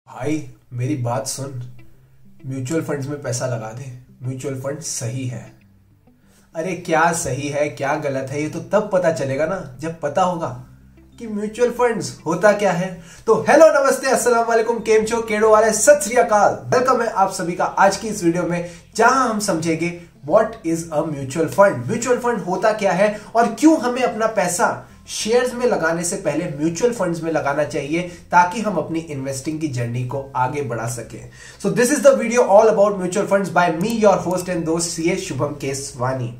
भाई मेरी बात सुन। म्यूचुअल फंड्स में पैसा लगा दे। म्यूचुअल फंड सही है। अरे क्या सही है क्या गलत है ये तो तब पता चलेगा ना जब पता होगा कि म्यूचुअल फंड्स होता क्या है। तो हेलो नमस्ते अस्सलाम वालेकुम, केम छो, केड़ो वाले, सत श्री अकाल। वेलकम है आप सभी का आज की इस वीडियो में जहां हम समझेंगे what is a mutual fund. Mutual fund होता क्या है और क्यों हमें अपना पैसा शेयर्स में लगाने से पहले म्यूचुअल फंड्स में लगाना चाहिए ताकि हम अपनी इन्वेस्टिंग की जर्नी को आगे बढ़ा सकें। So this is the video all about mutual funds by me your host and दोस्त सीए शुभम केसवानी।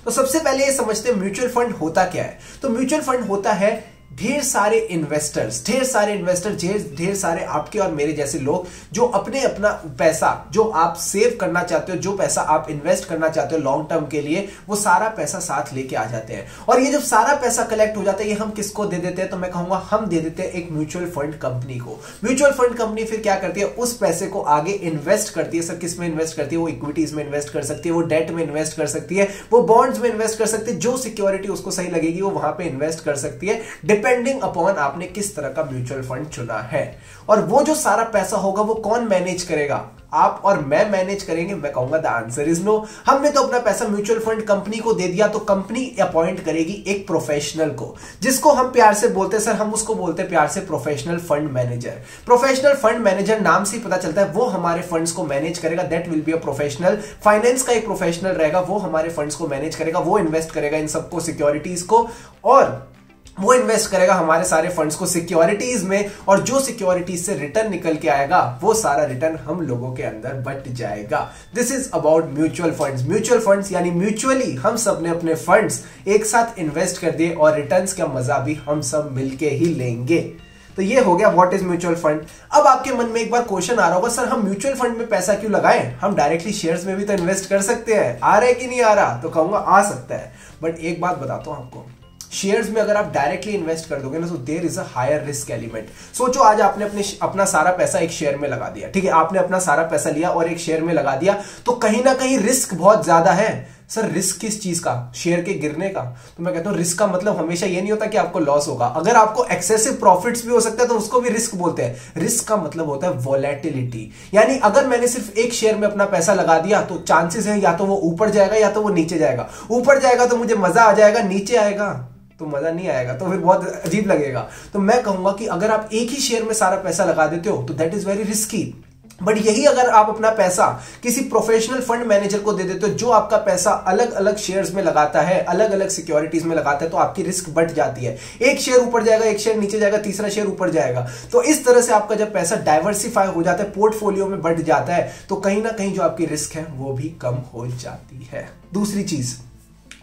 तो सबसे पहले ये समझते हैं म्यूचुअल फंड होता क्या है। तो म्यूचुअल फंड होता है ढेर सारे इन्वेस्टर्स, ढेर सारे आपके और मेरे जैसे लोग जो अपने अपना पैसा जो आप सेव करना चाहते हो, जो पैसा आप इन्वेस्ट करना चाहते हो लॉन्ग टर्म के लिए, वो सारा पैसा साथ लेके आ जाते हैं। और ये जब सारा पैसा कलेक्ट हो जाता है ये हम किसको दे देते हैं? तो मैं कहूंगा हम दे देते हैं एक म्यूचुअल फंड कंपनी को। म्यूचुअल फंड कंपनी फिर क्या करती है? उस पैसे को आगे इन्वेस्ट करती है। सर किस में इन्वेस्ट करती है? वो इक्विटीज में इन्वेस्ट कर सकती है, वो डेट में इन्वेस्ट कर सकती है, वो बॉन्ड्स में इन्वेस्ट कर सकती है। जो सिक्योरिटी उसको सही लगेगी वो वहां पे इन्वेस्ट कर सकती है, डिपेंडिंग अपॉन आपने किस तरह का म्यूचुअल फंड चुना है। और वो जो सारा पैसा होगा वो कौन मैनेज करेगा? आप और मैं मैनेज करेंगे? मैं कहूंगा द आंसर इज नो। हमने तो अपना पैसा म्यूचुअल फंड कंपनी को दे दिया तो कंपनी अपॉइंट करेगी एक प्रोफेशनल को, जिसको हम प्यार से बोलते हैं, सर हम उसको बोलते हैं प्यार से professional fund manager. Professional fund manager नाम से ही पता चलता है वो हमारे फंड्स को मैनेज करेगा। That will be a professional. Finance का एक प्रोफेशनल रहेगा, वो हमारे फंड्स को मैनेज करेगा, वो इन्वेस्ट करेगा इन सबको, सिक्योरिटीज को, और वो इन्वेस्ट करेगा हमारे सारे फंड्स को सिक्योरिटीज में। और जो सिक्योरिटीज से रिटर्न निकल के आएगा वो सारा रिटर्न हम लोगों के अंदर बट जाएगा। This is about mutual funds. Mutual funds यानी म्यूचुअली हम सब ने अपने फंड्स एक साथ इन्वेस्ट कर दिए और रिटर्न्स का मजा भी हम सब मिलके ही लेंगे। तो ये हो गया व्हाट इज म्यूचुअल फंड। अब आपके मन में एक बार क्वेश्चन आ रहा होगा, सर हम म्यूचुअल फंड में पैसा क्यों लगाएं? हम डायरेक्टली शेयर्स में भी तो इन्वेस्ट कर सकते हैं। आ रहा है कि नहीं आ रहा? तो कहूंगा आ सकता है, बट एक बात बताता हूं आपको, शेयर्स में अगर आप डायरेक्टली इन्वेस्ट कर दोगे ना तो there is a higher risk element. सोचो आज आपने अपना सारा पैसा एक शेयर में लगा दिया, ठीक है, आपने अपना सारा पैसा लिया और एक शेयर में लगा दिया, तो कहीं ना कहीं रिस्क बहुत ज्यादा है। सर रिस्क किस चीज का? शेयर के गिरने का। तो मैं कहता हूं रिस्क का मतलब हमेशा ये नहीं होता कि आपको लॉस होगा। अगर आपको एक्सेसिव प्रॉफिट्स भी हो सकता है तो उसको भी रिस्क बोलते हैं। रिस्क का मतलब होता है वोलेटिलिटी, यानी अगर मैंने सिर्फ एक शेयर में अपना पैसा लगा दिया तो चांसेस है या तो वो ऊपर जाएगा या तो वो नीचे जाएगा। ऊपर जाएगा तो मुझे मजा आ जाएगा, नीचे आएगा तो मजा नहीं आएगा, तो फिर बहुत अजीब लगेगा। तो मैं कहूंगा कि अगर आप एक ही शेयर में सारा पैसा लगा देते हो तो that is very risky. But यही अगर आप अपना पैसा किसी प्रोफेशनल फंड मैनेजर को दे देते हो जो आपका पैसा अलग अलग शेयर्स में लगाता है, अलग अलग सिक्योरिटीज में लगाता है, तो आपकी रिस्क बढ़ जाती है। एक शेयर ऊपर जाएगा, एक शेयर नीचे जाएगा, तीसरा शेयर ऊपर जाएगा। तो इस तरह से आपका जब पैसा डाइवर्सिफाई हो जाता है, पोर्टफोलियो में बढ़ जाता है, तो कहीं ना कहीं जो आपकी रिस्क है वो भी कम हो जाती है। दूसरी चीज,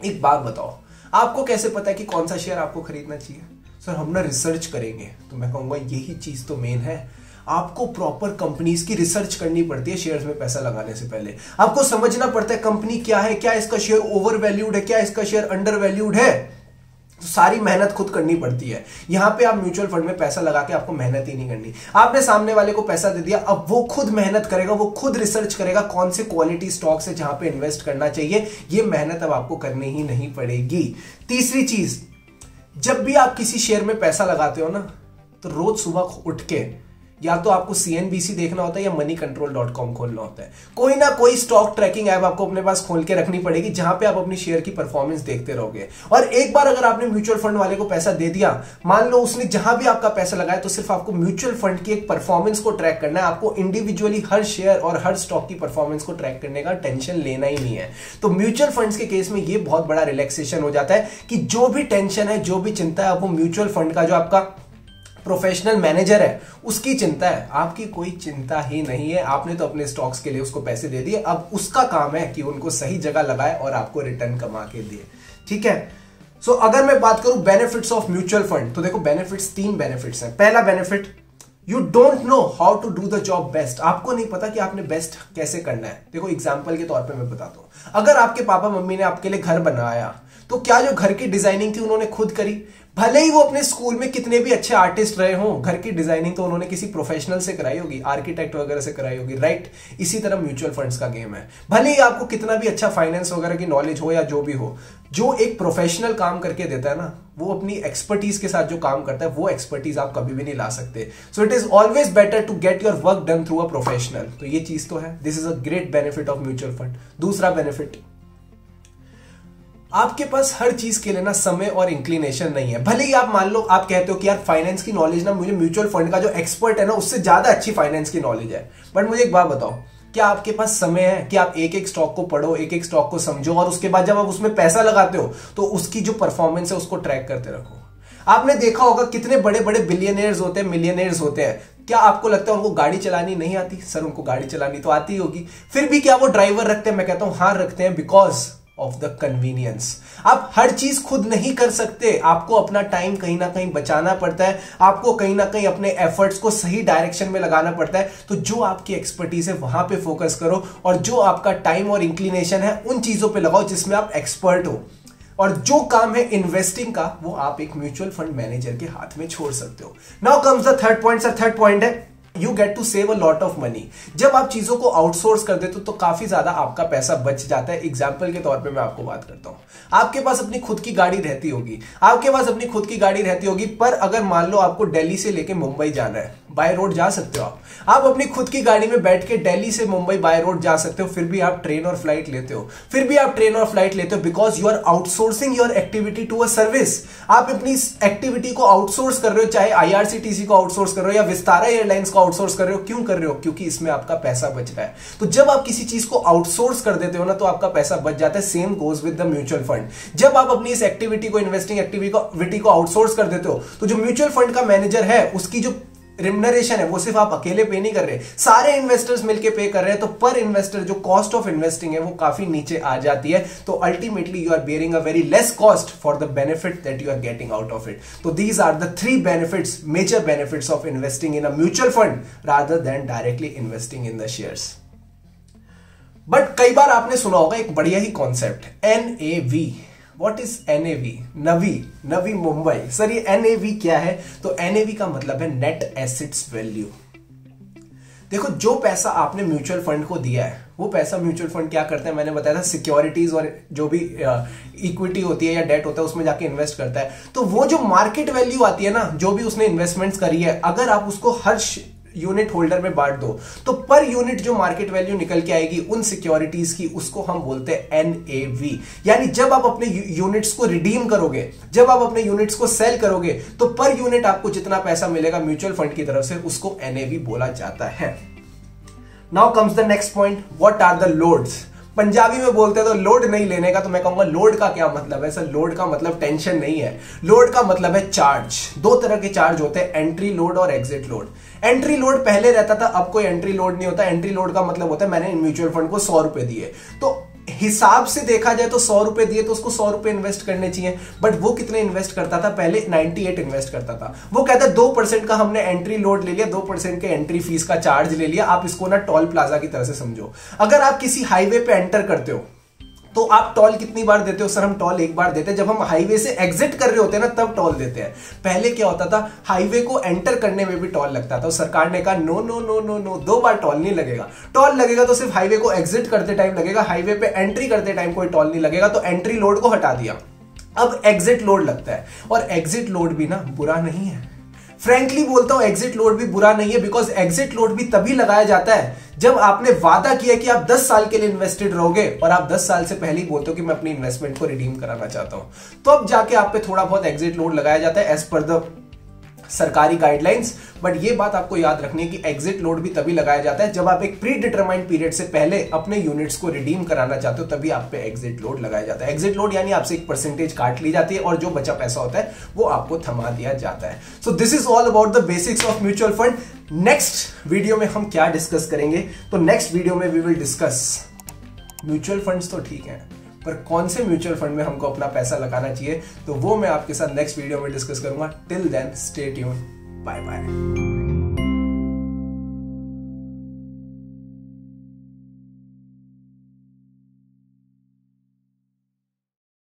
एक बात बताओ, आपको कैसे पता है कि कौन सा शेयर आपको खरीदना चाहिए? सर हम ना रिसर्च करेंगे। तो मैं कहूंगा यही चीज तो मेन है। आपको प्रॉपर कंपनीज की रिसर्च करनी पड़ती है शेयर्स में पैसा लगाने से पहले। आपको समझना पड़ता है कंपनी क्या है, क्या इसका शेयर ओवर वैल्यूड है, क्या इसका शेयर अंडर वैल्यूड है। तो सारी मेहनत खुद करनी पड़ती है। यहां पे आप म्यूचुअल फंड में पैसा लगा के आपको मेहनत ही नहीं करनी। आपने सामने वाले को पैसा दे दिया, अब वो खुद मेहनत करेगा, वो खुद रिसर्च करेगा कौन से क्वालिटी स्टॉक्स है जहां पे इन्वेस्ट करना चाहिए। ये मेहनत अब आपको करनी ही नहीं पड़ेगी। तीसरी चीज, जब भी आप किसी शेयर में पैसा लगाते हो ना तो रोज सुबह उठ के या तो आपको CNBC देखना होता है या moneycontrol.com खोलना होता है। कोई ना कोई स्टॉक ट्रैकिंग ऐप आपको अपने पास खोल के रखनी पड़ेगी जहां पे आप अपनी शेयर की परफॉर्मेंस देखते रहोगे। और एक बार अगर आपने म्यूचुअल फंड वाले को पैसा दे दिया, मान लो उसने जहां भी आपका पैसा लगाया, तो सिर्फ आपको म्यूचुअल फंड की एक परफॉर्मेंस को ट्रैक करना है। आपको इंडिविजुअली हर शेयर और हर स्टॉक की परफॉर्मेंस को ट्रैक करने का टेंशन लेना ही नहीं है। तो म्यूचुअल फंड्स के केस में यह बहुत बड़ा रिलैक्सेशन हो जाता है कि जो भी टेंशन है, जो भी चिंता है, वो म्यूचुअल फंड का जो आपका प्रोफेशनल मैनेजर है उसकी चिंता है, आपकी कोई चिंता ही नहीं है। आपने तो अपने स्टॉक्स के लिए उसको पैसे दे दिए, अब उसका काम है कि उनको सही जगह लगाए और आपको रिटर्न कमा के दे। ठीक है। सो अगर मैं बात करूं बेनिफिट्स ऑफ म्यूचुअल फंड, तो देखो बेनिफिट्स, 3 बेनिफिट्स हैं। पहला benefit, you don't know how to do the job best. आपको नहीं पता कि आपने बेस्ट कैसे करना है। देखो एग्जांपल के तौर पे मैं बताता हूं, अगर आपके पापा मम्मी ने आपके लिए घर बनाया तो क्या जो घर की डिजाइनिंग थी उन्होंने खुद करी? भले ही वो अपने स्कूल में कितने भी अच्छे आर्टिस्ट रहे हों, घर की डिजाइनिंग तो उन्होंने किसी प्रोफेशनल से कराई होगी, आर्किटेक्ट वगैरह से कराई होगी, राइट? इसी तरह म्यूचुअल फंड्स का गेम है। भले ही आपको कितना भी अच्छा फाइनेंस वगैरह की नॉलेज हो या जो भी हो, जो एक प्रोफेशनल काम करके देता है ना, वो अपनी एक्सपर्टीज के साथ जो काम करता है, वो एक्सपर्टीज आप कभी भी नहीं ला सकते। So it is always better to get your work done through a professional. तो ये चीज तो है, this is a great benefit of mutual fund. दूसरा बेनिफिट, आपके पास हर चीज के लिए ना समय और इंक्लिनेशन नहीं है। भले ही आप मान लो आप कहते हो कि यार फाइनेंस की नॉलेज ना, मुझे म्यूचुअल फंड का जो एक्सपर्ट है ना उससे ज्यादा अच्छी फाइनेंस की नॉलेज है, बट मुझे एक बात बताओ, क्या आपके पास समय है कि आप एक एक स्टॉक को पढ़ो, एक एक स्टॉक को समझो, और उसके बाद जब आप उसमें पैसा लगाते हो तो उसकी जो परफॉर्मेंस है उसको ट्रैक करते रखो? आपने देखा होगा कितने बड़े बड़े बिलियनियर्स होते हैं, मिलियनियर्स होते हैं, क्या आपको लगता है उनको गाड़ी चलानी नहीं आती? सर उनको गाड़ी चलानी तो आती होगी, फिर भी क्या वो ड्राइवर रखते हैं? मैं कहता हूं हाँ रखते हैं, बिकॉज ऑफ द कन्वीनियंस। आप हर चीज खुद नहीं कर सकते, आपको अपना टाइम कहीं ना कहीं बचाना पड़ता है, आपको कहीं ना कहीं अपने एफर्ट्स को सही डायरेक्शन में लगाना पड़ता है। तो जो आपकी एक्सपर्टीज है वहां पे फोकस करो, और जो आपका टाइम और इंक्लिनेशन है उन चीजों पे लगाओ जिसमें आप एक्सपर्ट हो। और जो काम है इन्वेस्टिंग का, वो आप एक म्यूचुअल फंड मैनेजर के हाथ में छोड़ सकते हो। Now comes the third point. Sir third point है you get to save a lot of money. जब आप चीजों को आउटसोर्स कर देते हो तो काफी ज्यादा आपका पैसा बच जाता है। एग्जाम्पल के तौर पे मैं आपको बात करता हूं, आपके पास अपनी खुद की गाड़ी रहती होगी, आपके पास अपनी खुद की गाड़ी रहती होगी, पर अगर मान लो आपको दिल्ली से लेके मुंबई जाना है, बाय रोड जा सकते हो आप अपनी खुद की गाड़ी में बैठ के दिल्ली से मुंबई बाय रोड जा सकते हो, फिर भी आप ट्रेन और फ्लाइट लेते हो, because you are outsourcing your activity to a service. आप अपनी एक्टिविटी को आउटसोर्स कर रहे हो, चाहे आईआरसीटीसी को आउटसोर्स कर रहे हो या विस्तारा एयरलाइंस को आउटसोर्स कर रहे हो। क्यों कर रहे हो? क्योंकि इसमें आपका पैसा बच रहा है। तो जब आप किसी चीज को आउटसोर्स कर देते हो ना, तो आपका पैसा बच जाता है। Same goes with the mutual fund. जब आप अपनी इस एक्टिविटी को, इन्वेस्टिंग एक्टिविटी को आउटसोर्स कर देते हो, तो जो म्यूचुअल फंड का मैनेजर है उसकी जो रिम्यूनरेशन है वो सिर्फ आप अकेले पे नहीं कर रहे, सारे इन्वेस्टर्स मिलके पे कर रहे हैं। तो पर इन्वेस्टर जो कॉस्ट ऑफ इन्वेस्टिंग है वो काफी नीचे आ जाती है। तो ultimately you are bearing a very less cost for the benefit that you are getting out of it. तो these are the three benefits, major benefits of investing in a mutual fund rather than directly investing in the shares. But कई बार आपने सुना होगा एक बढ़िया ही concept, NAV। What is NAV? Navi Mumbai. Sir ये NAV क्या है? तो NAV का मतलब है नेट एसेट्स वैल्यू। देखो, जो पैसा आपने म्यूचुअल फंड को दिया है, वो पैसा म्यूचुअल फंड क्या करता है, मैंने बताया था, सिक्योरिटीज और जो भी इक्विटी होती है या डेट होता है उसमें जाके इन्वेस्ट करता है। तो वो जो मार्केट वैल्यू आती है ना, जो भी उसने इन्वेस्टमेंट्स करी है, अगर आप उसको हर यूनिट होल्डर में बांट दो तो पर यूनिट जो मार्केट वैल्यू निकल के आएगी उन सिक्योरिटीज की, उसको हम बोलते हैं NAV। यानी जब आप अपने यूनिट्स को रिडीम करोगे, जब आप अपने यूनिट्स को सेल करोगे, तो पर यूनिट आपको जितना पैसा मिलेगा म्यूचुअल फंड की तरफ से, उसको NAV बोला जाता है। Now comes the next point, what are the loads. Punjabi में बोलते हैं तो लोड नहीं लेने का, तो मैं कहूंगा लोड का क्या मतलब है? सर लोड का मतलब टेंशन नहीं है, लोड का मतलब है चार्ज। दो तरह के चार्ज होते हैं, एंट्री लोड और एग्जिट लोड। एंट्री लोड पहले रहता था, अब कोई एंट्री लोड नहीं होता। एंट्री लोड का मतलब होता है मैंने म्यूचुअल फंड को 100 रुपए दिए, तो हिसाब से देखा जाए तो 100 रुपए दिए तो उसको 100 रुपए इन्वेस्ट करने चाहिए। बट वो कितने इन्वेस्ट करता था? पहले 98 इन्वेस्ट करता था। वो कहता है 2% का हमने एंट्री लोड ले लिया, 2% के एंट्री फीस का चार्ज ले लिया। आप इसको ना टोल प्लाजा की तरह से समझो। अगर आप किसी हाईवे पे एंटर करते हो तो आप टोल कितनी बार देते हो? सर हम टोल एक बार देते हैं, जब हम हाईवे से एग्जिट कर रहे होते हैं ना तब टोल देते हैं। पहले क्या होता था, हाईवे को एंटर करने में भी टोल लगता था। तो सरकार ने कहा no no no no no, 2 बार टोल नहीं लगेगा। टोल लगेगा तो सिर्फ हाईवे को एग्जिट करते टाइम लगेगा, हाईवे पे एंट्री करते टाइम कोई टोल नहीं लगेगा। तो एंट्री लोड को हटा दिया, अब एग्जिट लोड लगता है। और एग्जिट लोड भी ना बुरा नहीं है, फ्रैंकली बोलता हूं, एग्जिट लोड भी बुरा नहीं है। बिकॉज एग्जिट लोड भी तभी लगाया जाता है जब आपने वादा किया कि आप 10 साल के लिए इन्वेस्टेड रहोगे, और आप 10 साल से पहले ही बोलते हो कि मैं अपनी इन्वेस्टमेंट को रिडीम कराना चाहता हूं, तो अब जाके आप पे थोड़ा बहुत एग्जिट लोड लगाया जाता है एज पर द सरकारी गाइडलाइंस। बट ये बात आपको याद रखनी है कि एग्जिट लोड भी तभी लगाया जाता है जब आप एक प्री डिटरमाइंड पीरियड से पहले अपने यूनिट्स को रिडीम कराना चाहते हो, तभी आप पे एग्जिट लोड लगाया जाता है। एग्जिट लोड यानी आपसे एक परसेंटेज काट ली जाती है और जो बचा पैसा होता है वो आपको थमा दिया जाता है। So this is all about the basics of mutual fund. Next video में हम क्या डिस्कस करेंगे? तो नेक्स्ट वीडियो में we will discuss mutual funds तो ठीक है, पर कौन से म्यूचुअल फंड में हमको अपना पैसा लगाना चाहिए, तो वो मैं आपके साथ नेक्स्ट वीडियो में डिस्कस करूंगा। Till then stay tuned, bye bye.